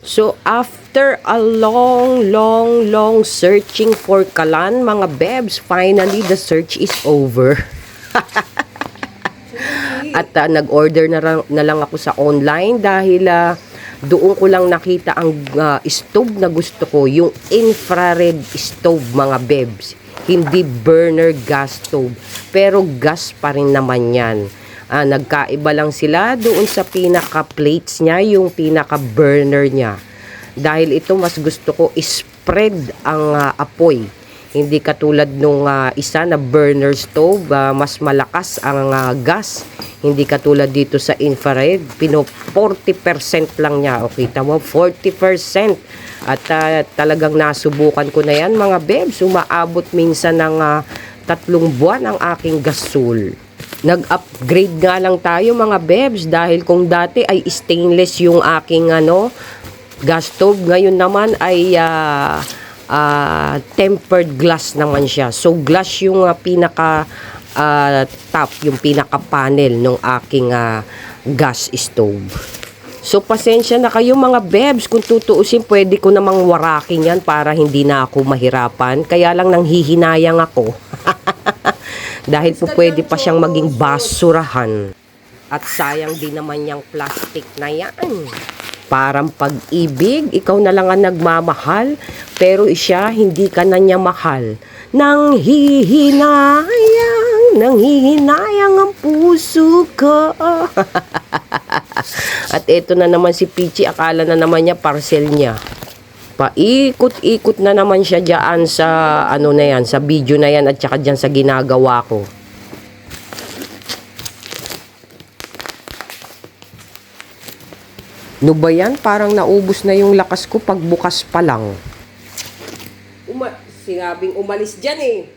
So, after a long searching for kalan, mga bebs, finally, the search is over. At nag-order na lang ako sa online dahil doon ko lang nakita ang stove na gusto ko, yung infrared stove, mga bebs. Hindi burner gas stove, pero gas pa rin naman yan. Nagkaiba lang sila doon sa pinaka-plates niya, yung pinaka-burner niya. Dahil ito mas gusto ko spread ang apoy. Hindi katulad nung isa na burner stove, mas malakas ang gas. Hindi katulad dito sa infrared, 40% lang niya. O kita mo, 40%. At talagang nasubukan ko na yan, mga bebs. Umaabot minsan ng 3 buwan ang aking gasol. Nag-upgrade nga lang tayo, mga bebs, dahil kung dati ay stainless yung aking gas stove, ngayon naman ay tempered glass naman siya. So glass yung pinaka top, yung pinaka panel ng aking gas stove. So pasensya na kayo, mga bebs, kung tutuusin pwede ko namang warakin yan para hindi na ako mahirapan. Kaya lang nanghihinayang ako. Dahil po pwede pa siyang maging basurahan. At sayang din naman yung plastic na yan. Parang pag-ibig, ikaw na lang ang nagmamahal, pero siya hindi ka na niya mahal. Nanghihinayang ang puso ko. At ito na naman si Peachy, akala na naman niya parcel niya. Paikot-ikot na naman siya diyan sa na yan, sa video na yan at saka diyan sa ginagawa ko. No ba yan? Parang naubos na yung lakas ko pagbukas pa lang. Sinabing umalis dyan eh.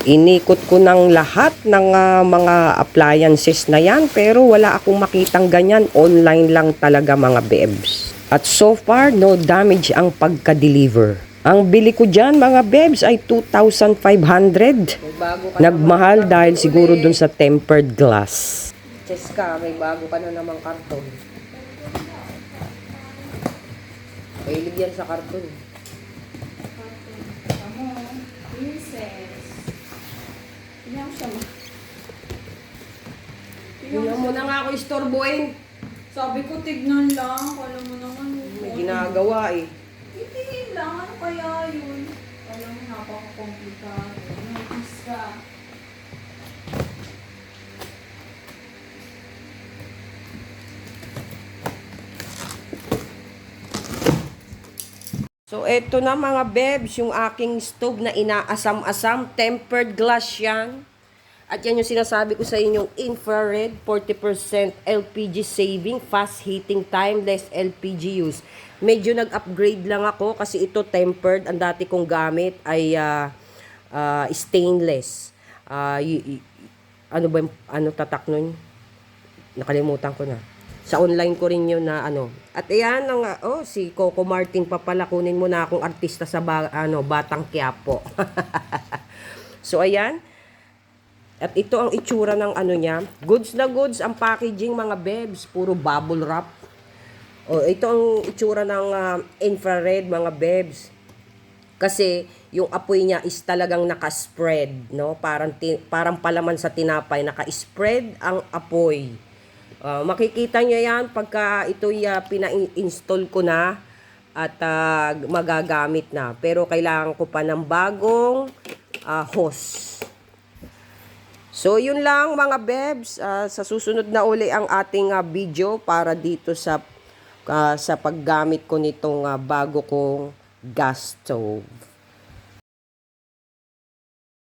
Inikot ko ng lahat ng mga appliances na yan, pero wala akong makitang ganyan. Online lang talaga, mga bebs. At so far, no damage ang pagka-deliver. Ang bili ko dyan, mga bebs, ay 2,500. Nagmahal dahil siguro dun sa tempered glass. Cheska, may bago ka na namang karton. Mahilig yan sa karton. Tignan mo na nga ako istorbohin. Sabi ko, tignan lang. Kala mo naman. May ginagawa eh. Itingin lang. Ano kaya yun? Alam mo, napaka-komplikado. Notice ka. So, eto na, mga bebs, yung aking stove na inaasam-asam. Tempered glass yan. At yan yung sinasabi ko sa inyong infrared, 40% LPG saving, fast heating time, less LPG use. Medyo nag-upgrade lang ako kasi ito tempered. Ang dati kong gamit ay stainless. Ano ba yung tatak nun? Nakalimutan ko na. Sa online ko rin yun na At ayan, si Coco Martin pa pala, kunin mo na akong artista sa Batang Quiapo. So ayan. At ito ang itsura ng niya. Goods na goods ang packaging, mga bebs. Puro bubble wrap. Ito ang itsura ng infrared, mga bebs. Kasi yung apoy niya is talagang naka-spread, no? Parang palaman sa tinapay, naka-spread ang apoy. Makikita niyo yan pagka ito'y pina-install ko na at magagamit na. Pero kailangan ko pa ng bagong hose. So, yun lang, mga bebs. Sa susunod na uli ang ating video para dito sa paggamit ko nitong bago kong gas stove.